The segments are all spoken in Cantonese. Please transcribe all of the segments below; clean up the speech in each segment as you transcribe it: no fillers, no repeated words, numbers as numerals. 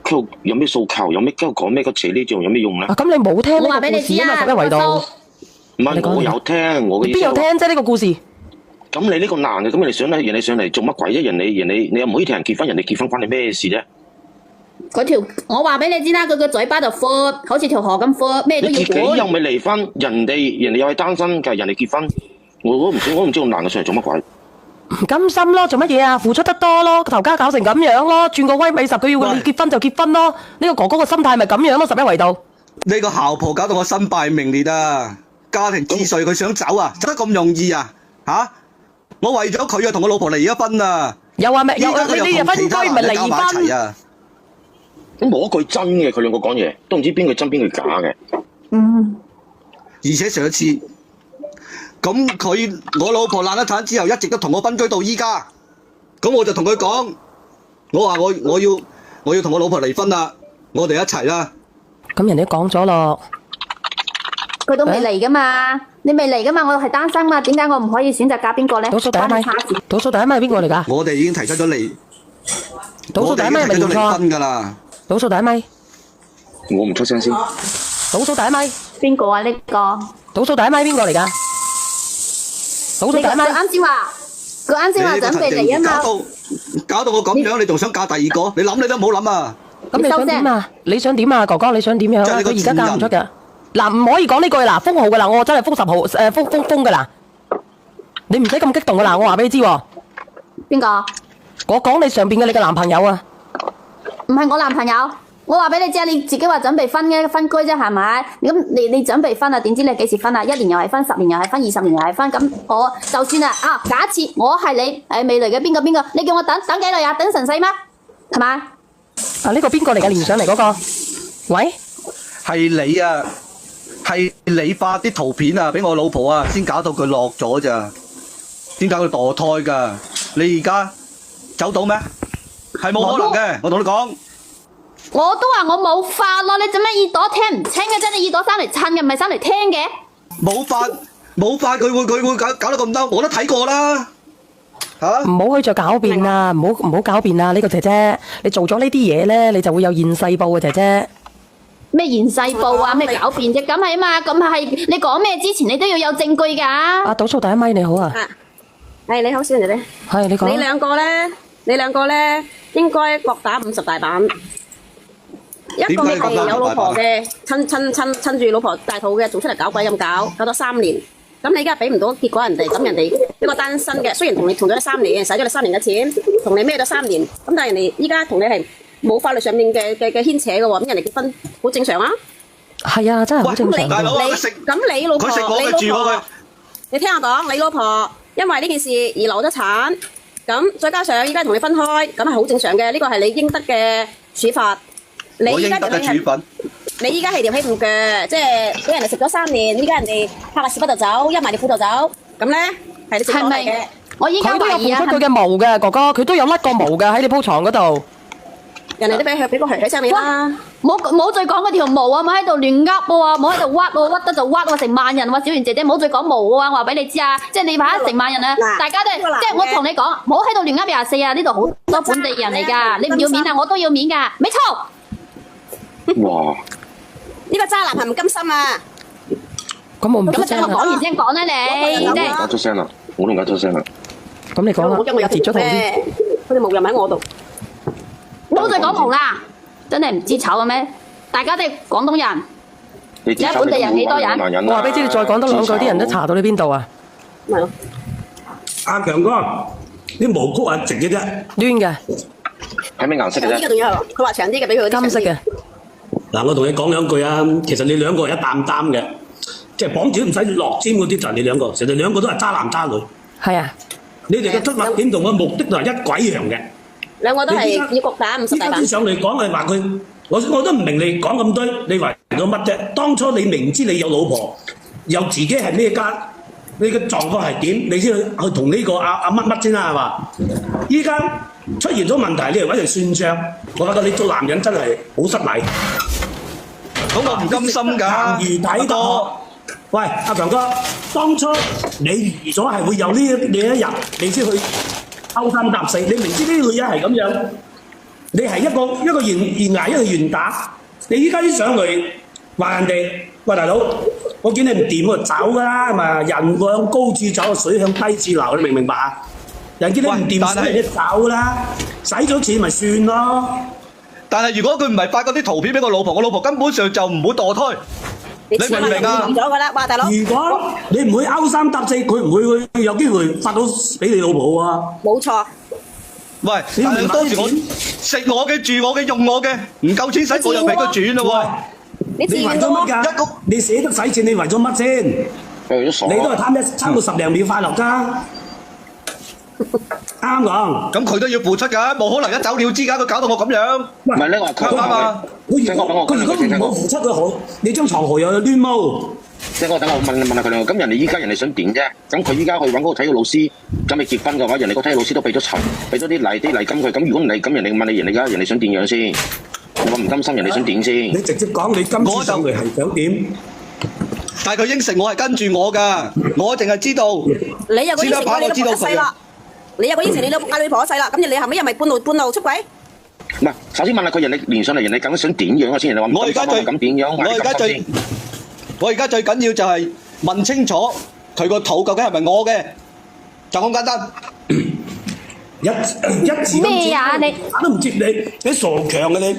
佢有咩訴求，有咩跟我講咩個詞呢種有咩用咧？咁你冇聽呢我話俾你知啊，個故事啊嘛，十一維度。唔係我有聽，我嘅意思邊有聽啫？呢個故事咁你呢個男嘅，咁你上嚟人哋上嚟做乜鬼啫？你又唔可以同人結婚，人哋結婚關你咩事啫？我話俾你知啦，佢個嘴巴就闊，好似條河咁闊，咩都要你自己又管。未離婚，人哋又係單身嘅，人哋結婚，我唔知咁難嘅上嚟做乜鬼？唔甘心咯，做乜嘢啊？付出得多咯，頭家搞成咁樣咯，轉個威尾十，佢要你結婚就結婚咯。呢個哥哥個心態咪咁樣咯，十一維度。呢個姣婆搞到我身敗名裂啊！家庭秩序佢想走啊，走得咁容易啊？吓！我為咗佢啊，同我老婆離咗婚啊！又話咩？依家佢又同其他男人搞埋一齊啊！咁冇一句真嘅，佢兩個講嘢都唔知邊句真邊句假嘅。而且上一次，咁我老婆爛咗產之後，一直都同我分居到依家。咁我就同佢講，我話我要同我老婆離婚啦，我哋一齊啦。咁人哋都講咗咯，佢都未嚟噶嘛，你未嚟噶嘛，我係單身嘛，點解我唔可以選擇嫁邊個咧？倒數第一咪，倒數第一咪係邊個嚟㗎？我哋已經提出咗離，倒數第一咪係咪我哋已經提出咗離認錯？婚㗎啦。倒數第一咪，我唔出聲先。倒數第一咪，邊個啊？呢個？倒數第一咪邊個嚟㗎？倒數第一咪，佢啱先話，佢啱先話準備嚟啊嘛。搞到我咁樣，你仲想嫁第二個？你諗你都唔好諗啊！咁你想點啊？你想點啊，哥哥？你想點樣啊？佢而家嫁唔出㗎。嗱，唔可以講呢句嗱，封號㗎啦，我真係封10號，封㗎啦。你唔使咁激動㗎啦，我話俾你知喎。邊個？我講你上邊嘅你嘅男朋友啊。唔係我男朋友，我話俾你知啊，你自己話準備分居啫，係咪？咁你準備分啊？點知你幾時分啊？1年又係分，10年又係分，20年又係分。咁我就算啦啊，假設我係你未來嘅邊個，你叫我等幾耐啊？等成世咩？係咪？啊，呢個邊個嚟㗎？連上嚟嗰個？喂，係你啊！係你發啲圖片啊，俾我老婆啊，先搞到佢落咗咋？點解佢墮胎㗎？你而家走到咩？係冇可能嘅，我同你講。我都話我冇法咯，你做咩耳朵聽唔清嘅啫？你耳朵生嚟襯嘅，唔係生嚟聽嘅。冇法，佢會搞到咁多，我都睇過啦。嚇！唔好去再狡辯啦，唔好狡辯啦，呢個姐姐，你做咗呢啲嘢咧，你就會有現世報嘅姐姐。咩現世報啊？咩狡辯啫？咁係啊嘛，咁係你講咩之前，你都要有證據㗎。啊，倒數第一咪你好啊。係你好，小姐姐。係你講。你兩個咧，應該各打50大板。一個係有老婆嘅，趁住老婆大肚嘅，仲出嚟搞鬼咁搞咗3年。咁你而家俾唔到結果人哋，咁人哋一個單身嘅，雖然同你同咗3年，使咗你3年嘅錢，同你孭咗3年，咁但係人哋依家同你係冇法律上面嘅牽扯嘅喎，咁人哋結婚好正常啊。係啊，真係好正常。大佬啊，咁你老婆，佢食我嘅住我嘅。你聽我講，你老婆因為呢件事而流咗產，咁再加上依家同你分開，咁係好正常嘅，呢個係你應得嘅處罰。我應得嘅處罰。你依家係條起唔腳，即係俾人哋食咗3年，依家人哋拍下屎忽就走，揗埋條褲就走，咁咧係你正當嚟嘅。我依家佢都有懷疑啊，付出佢嘅毛嘅，哥哥，佢都有甩過毛嘅喺你鋪床嗰度。人哋都俾個佢上面啦。冇再講嗰條毛啊！唔好喺度亂噏喎，唔好喺度屈喎，屈得就屈喎，成萬人喎，小圓姐姐唔好再講毛啊！我話俾你知啊，即係你話成萬人啊，大家都係即係我同你講，唔好喺度亂噏24啊！呢度好多本地人嚟㗎，你唔要面啊，我都要面㗎，咪錯！哇！呢個渣男係唔甘心啊！咁我唔出咁我聲啦。講完先講啦，你即係我出聲啦，我都唔敢出聲啦。咁你講啦，我截咗圖先。佢哋冇人喺我度。唔好再講毛啦，真係唔知醜嘅咩？大家都係廣東人，而家本地人幾多人？我話俾你知，你再講多2句，啲人都查到你邊度啊？係咯。阿強哥，啲毛曲係直嘅啫，攣嘅，係咩顏色嘅啫？呢個仲有，佢話長啲嘅俾佢。金色嘅。嗱，我同你講2句啊，其實你兩個係一擔擔嘅，即係綁住都唔使落尖嗰啲就係你兩個，其實兩個都係渣男渣女。係啊。你哋嘅出發點同個目的都係一鬼樣嘅。兩個都係要局打50大板。依家上嚟講係話佢，我都唔明你講咁多，你為咗乜啫？當初你明知你有老婆，又自己係咩家，你嘅狀況係點，你先去同呢個阿乜乜先啦，係嘛？依家出現咗問題，你嚟揾人算賬，我覺得你做男人真係好失禮。咁我唔甘心㗎。如睇到，喂，阿強哥，當初你預咗係會有呢一日，你先去勾三搭四。你明知呢個女人係咁樣，你係一個願挨，一個願打。你依家啲上嚟話人哋，喂大佬，我見你唔掂喎，走㗎啦，係咪？人向高處走，水向低處流，你明唔明白啊？人見你唔掂，使你走啦，使咗錢咪算咯。但係如果佢唔係發嗰啲圖片俾我老婆根本上就唔會墮胎。你明唔明啊？咗㗎啦，哇大佬！如果你唔會勾三搭四，佢唔會有機會發到俾你老婆啊。冇錯。喂，但係當時我食我嘅、住我嘅、用我嘅，唔夠錢使我又俾佢轉咯喎。你自你為願㗎嘛？咗乜㗎？你捨得使錢，你為咗乜先？為咗傻。你都係貪個10零秒快樂啫。啱講。咁佢都要付出㗎，冇可能一走了之㗎，佢搞到我咁樣。唔係你話佢啱啊！佢如果唔冇付出，佢好，你張床何有亂毛？等我問下佢兩個，咁人哋依家人哋想點啫？咁佢依家去揾嗰個體育老師，咁你結婚嘅話，人哋個體育老師都俾咗啲禮金佢，咁如果唔係咁人哋問你人哋而家人哋想點樣先？你話唔甘心，人哋想點先？你直接講你今次上嚟係想點？但係佢應承我係跟住我㗎，我淨係知道。你有個應承我，你老婆一世啦。你有個應承你老婆一世啦，咁你後尾又咪半路出軌？唔係，首先問下佢人哋連上嚟，人哋究竟想點樣先？人哋話唔甘心咁點樣？我而家最緊要就係問清楚佢個肚究竟係咪我嘅，就咁簡單。一字咩啊你？都唔接你傻強嘅你，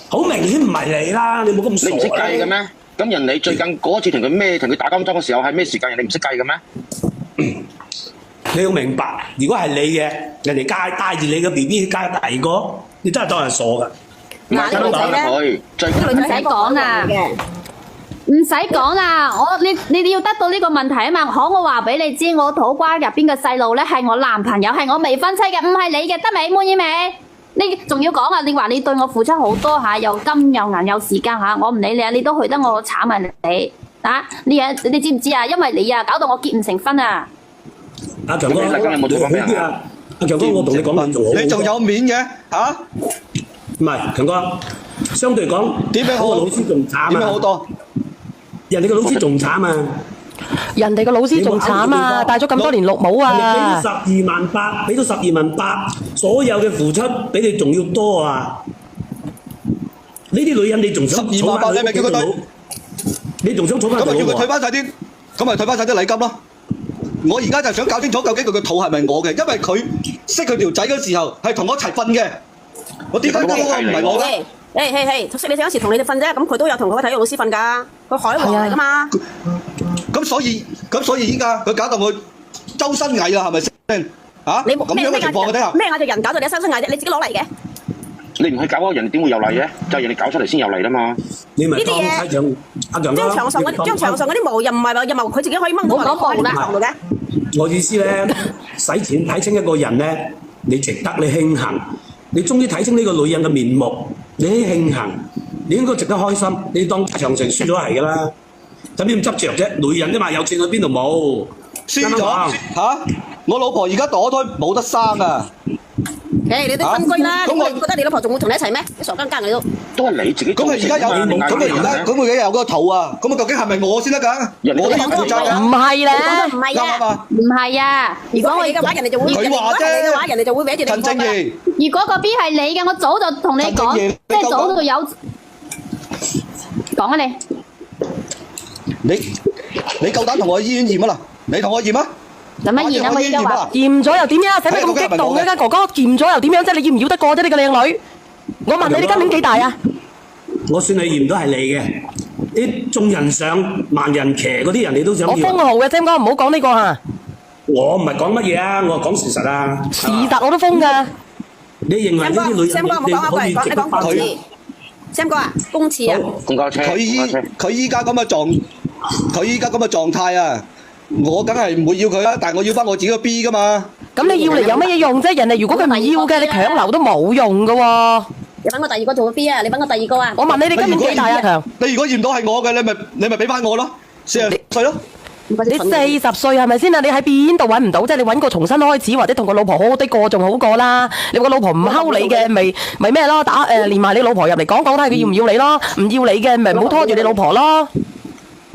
好明顯唔係你啦，你冇咁傻。你唔識計嘅咩？咁人哋最近嗰次同佢打金針嘅時候係咩時間？人哋唔識計嘅咩？你要明白，如果係你嘅，人哋帶住你嘅 BB 帶第二個，你真係當人傻㗎。嗱，呢個女仔咧，唔使講啦，唔使講啦，你要得到呢個問題啊嘛，我話俾你知，我土瓜入邊嘅細路咧係我男朋友，係我未婚妻嘅，唔係你嘅，得未？滿意未？你仲要講啊？你話你對我付出好多嚇，又金又銀又時間嚇，我唔理你啊，你都去得我慘啊你啊！你知唔知啊？因為你啊，搞到我結唔成婚啊！阿強哥，你有冇做過咩啊？阿強哥，我同你講，你仲有面嘅嚇？唔係強哥，相對講點樣好？老師仲慘啊！點樣好多？人哋個老師仲慘啊！人哋個老師仲慘啊，戴咗咁多年綠帽啊！俾咗12萬8，所有嘅付出比你仲要多啊！呢啲女人你仲想12萬8，你咪叫佢退？你仲想儲翻咁咪叫佢退翻曬啲，咁咪退翻曬啲禮金咯。我而家就想搞清楚究竟佢個肚係咪我嘅，因為佢識佢條仔嗰時候係同我一齊瞓嘅，我點解嗰個唔係我嘅？識你嗰時同你哋瞓啫，咁佢都有同嗰個體育老師瞓㗎，佢海王嚟㗎嘛。咁所以依家佢搞到我周身蟻啦，係咪先？嚇？你咁樣嘅情況嘅底下，咩亞隻人搞到你周身蟻啫？你自己攞嚟嘅。你唔去搞嗰人點會有例嘅？就係人哋搞出嚟先有例啦嘛。你咪當睇長阿強哥，張牆上嗰啲毛又唔係佢自己可以掹到落嚟毛嘅。我意思咧，使錢睇清一個人咧，你值得你慶幸，你終於睇清呢個女人嘅面目，你慶幸，你應該值得開心。你當長城輸咗係㗎啦，使咩咁執着啫？女人啫嘛，有錢去邊度冇？輸咗嚇！我老婆而家墮胎冇得生啊！你都分居啦，咁你覺得你老婆仲會同你一齊咩？你傻更更你都係你自己。咁佢而家有，咁佢而家有個肚啊！咁啊，究竟係咪我先得㗎？我都要負責㗎。唔係咧，唔係啊，唔係啊！如果我嘅話，人哋就會佢話啫，人哋就會搲住你。陳正義，如果個 B 係你嘅，我早就同你講，即係早就有講啊你。你夠膽同我去醫院驗啊啦？你同我驗啊！咁樣驗啊！我依家話驗咗又點樣？使乜咁激動嘅？間哥哥驗咗又點樣啫？你要唔要得過啫？你個靚女，我問你，你今年幾大啊？我算你驗都係你嘅，啲眾人上萬人騎嗰啲人你都想要。我封號嘅，Sam哥唔好講呢個嚇。我唔係講乜嘢啊，我講事實啊。事實我都封㗎。你認為呢啲女人你可以值得翻佢？Sam 哥啊，公廁啊，公交車。佢依家咁嘅狀態啊！我梗係唔會要佢啦，但係我要翻我自己個 B 噶嘛。咁你要嚟有乜嘢用啫？人哋如果佢唔要嘅，你強留都冇用噶喎。你揾個第二個做個 B 啊！你揾個第二個啊！我問你，你今年幾大啊？強？你如果驗到係我嘅，你咪俾翻我咯，40歲咯。你40歲係咪先啊？你喺邊度揾唔到啫？你揾個重新開始，或者同個老婆好好地過仲好過啦。你個老婆唔溝你嘅，咪咩咯？連埋你老婆入嚟講睇下佢要唔要你咯？唔要你嘅，咪唔好拖住你老婆咯。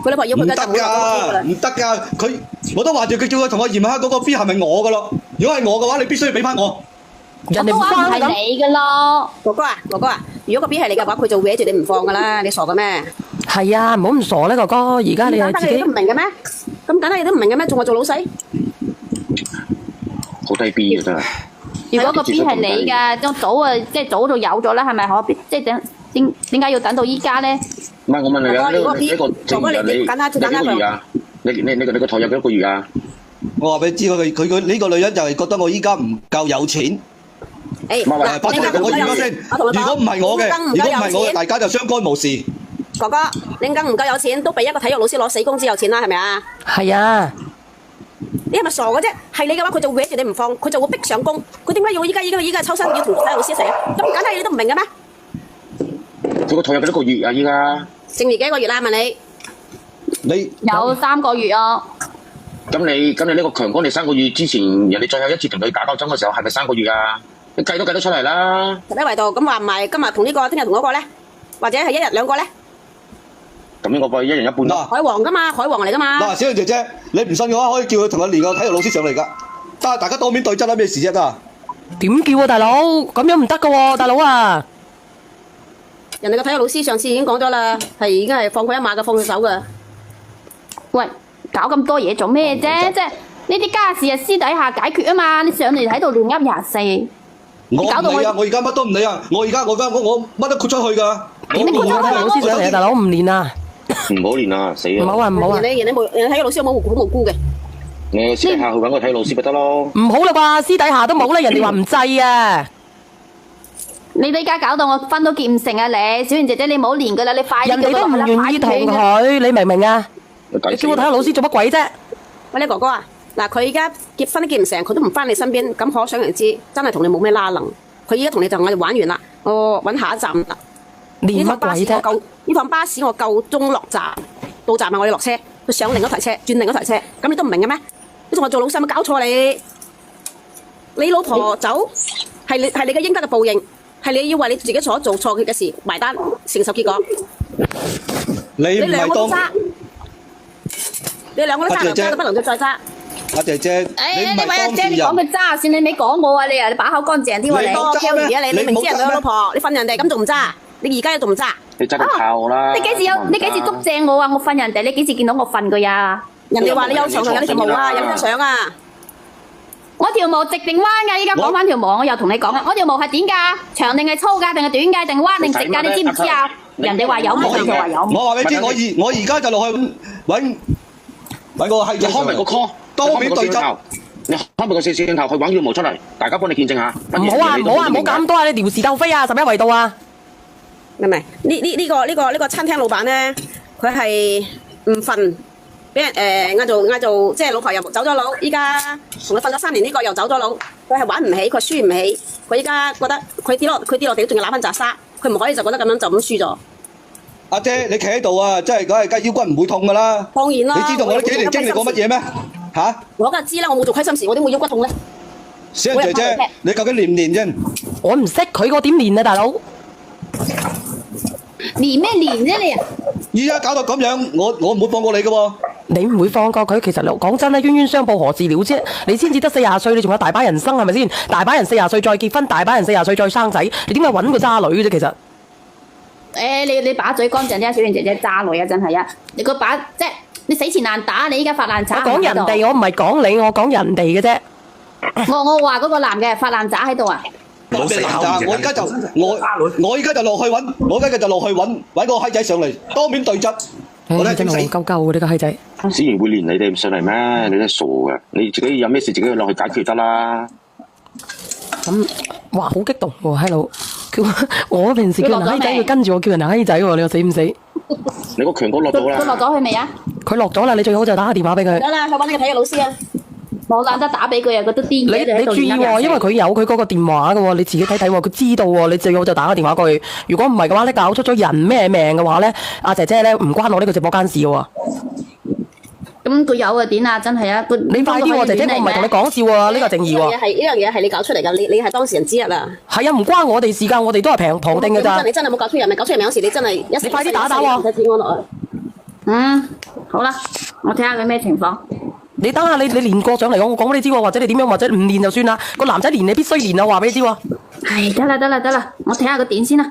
佢老婆要佢嘅就唔得唔得㗎？我都話住佢叫佢同我驗下嗰個 B 係咪我㗎咯？如果係我嘅話，你必須要俾翻我。人哋都話唔係唔關咁。你噶咯。哥哥啊，如果個 B 係你嘅話，佢就搲住你唔放噶啦，你傻嘅咩？係啊，唔好咁傻啦，哥哥。而家你係自己咁簡單嘅嘢都唔明嘅咩？咁簡單嘢都唔明嘅咩？仲話做老細？好低 B 嘅真係。如果個 B 係你㗎，都早啊，即係早就有咗啦，係咪可？即係點解要等到依家咧？唔係我問你啊，呢個做乜你簡單你幾個月啊？你個台有幾多個月啊？我話俾你知，佢呢個女人就係覺得我依家唔夠有錢。誒，嗱，發出嚟我而家先。如果唔係我嘅，大家就相干無事。哥哥，你更唔夠有錢，都俾一個體育老師攞死工資有錢啦，係咪啊？係啊，你係咪傻嘅啫？係你嘅話，佢就搲住你唔放，佢就會逼上工。佢點解要依家抽身要同體育老師一齊啊？咁簡單嘢你都唔明嘅咩？佢個台有幾多個月啊？依家剩餘幾個月啦？問你。你有3個月啊。咁你呢個強哥，你3個月之前人哋最後一次同佢打交爭嘅時候，係咪3個月啊？你計都計得出嚟啦。十一維度咁話唔係，今日同呢個，聽日同嗰個咧，或者係一日兩個咧？咁樣我個一人一半咯。海王噶嘛，海王嚟噶嘛。嗱，小玲姐姐，你唔信嘅話，可以叫佢同佢連個體育老師上嚟㗎。得，大家當面對質啦，咩事啫？得。點叫啊，大佬？咁樣唔得噶喎，大佬啊！人哋個體育老師上次已經講咗啦，已經係放佢一馬嘅，放佢手㗎。喂，搞咁多嘢做咩啫？即係呢啲家事係私底下解決啊嘛，你上嚟喺度亂噏24。我唔理啊！我而家乜都唔理啊！我乜都豁出去㗎。點練啊，體育老師上嚟啊，大佬唔練啊！唔好練啊，死啊！唔好啊，唔好啊！人哋體育老師好無辜嘅。你私底下去揾個體育老師咪得咯。唔好啦啩，私底下都冇啦，人哋話唔制啊！你哋而家搞到我分都結唔成啊！你小賢姐姐，你唔好練噶啦，你快啲人哋都唔願意同佢，你明唔明啊？你叫我體育老師做乜鬼啫？喂，你哥哥啊，嗱，佢而家結婚都結唔成，佢都唔翻你身邊，咁可想而知，真係同你冇咩拉能。佢而家同你就我哋玩完啦，我揾下一站啦。練乜鬼啫？呢趟巴士我夠鐘落站，到站啊我要落車，佢上另一台車，轉另一台車，咁你都唔明嘅咩？你仲話做老細有冇搞錯你？你老婆走係你嘅應得嘅報應，係你要為你自己所做錯嘅事埋單，承受結果。你唔兩係當個都揸，你兩個都揸，揸到不能再揸。阿姐姐，你唔係當事人。你講佢揸先，你未講我啊！你把口乾淨啲喎，你多 carry 啊你明知人哋有老婆，你瞓人哋咁仲唔揸？你而家仲唔揸？你揸到靠啦！你幾時捉正我啊？我瞓人哋，你幾時見到我瞓佢呀？人哋話你有長頭有呢條毛啊，有張相啊！我條毛直定彎㗎？依家講翻條毛，我又同你講啊！我條毛係點㗎？長定係粗㗎？定係短㗎？定彎定直㗎？你知唔知啊？人哋話有毛就話有毛。我話俾你知，我而家就落去揾個係你開埋個 call，當面對質。你開埋個四鏡頭去揾羽毛出嚟，大家幫你見證下。唔好啊，唔好搞咁多啊！你撩事鬥非啊！11維度啊！唔係呢個餐廳老闆咧，佢係唔瞓，俾人嗌做即係老婆又走咗佬，依家同佢瞓咗3年，呢個又走咗佬，佢係玩唔起，佢輸唔起，佢依家覺得佢跌落地仲要攬翻紮沙，佢唔可以就覺得咁樣就咁輸咗。阿姐，你企喺度啊，真係梗係腰骨唔會痛噶啦。當然啦。你知道我呢幾年經歷過乜嘢咩？嚇！我梗係知啦，我冇做虧心事，我點會腰骨痛咧？小姐姐，你究竟練唔練啫？我唔識佢，我點練啊，大佬？練咩練啫你啊？依家搞到咁樣，我唔會放過你噶喎。你唔會放過佢，其實講真啦，冤冤相報何時了啫？你先至得40歲，你仲有大把人生係咪先？大把人40歲再結婚，大把人40歲再生仔，你點解揾個渣女嘅啫？其實，你把嘴乾淨啲啊，小賢姐姐渣女啊，真係啊！你個把即係你死纏爛打，你依家發爛渣。我講人哋，我唔係講你，我講人哋嘅啫。我話嗰個男嘅發爛渣喺度啊！我而家就落去揾個閪仔上嚟，當面對質。我真係戇鳩鳩嘅呢個閪仔。自然會連你哋唔上嚟咩？你真係傻嘅，你自己有咩事自己落去解決得啦。咁，哇，好激動喎，閪佬！我平時叫人閪仔，佢跟住我叫人閪仔喎，你話死唔死？你個強哥落咗啦。佢落咗去未啊？佢落咗啦，你最好就打個電話俾佢。得啦，去揾呢個體育老師啊！冇懶得打俾佢啊！佢都癲嘅。你注意喎，因為佢有佢嗰個電話嘅喎，你自己睇睇喎，佢知道喎，你最好就打個電話過去。如果唔係嘅話咧，搞出咗人咩命嘅話咧，阿姐姐咧唔關我呢個直播間事嘅喎。咁佢有啊點啊？真係啊！你快啲喎，姐姐，我唔係同你講笑喎，呢個正義喎。呢樣嘢係你搞出嚟㗎，你係當事人之一啊！係啊，唔關我哋事㗎，我哋都係旁聽㗎咋。你真係冇搞出人命，搞出人命嗰時你真係你快啲打喎！唔使治安落去。好啦，我睇下佢咩情況。你等下你練過上嚟我講俾你知喎，或者你點樣，或者唔練就算啦。個男仔練你必須練啊，話俾你知喎。唉，得啦，我睇下個點先啦。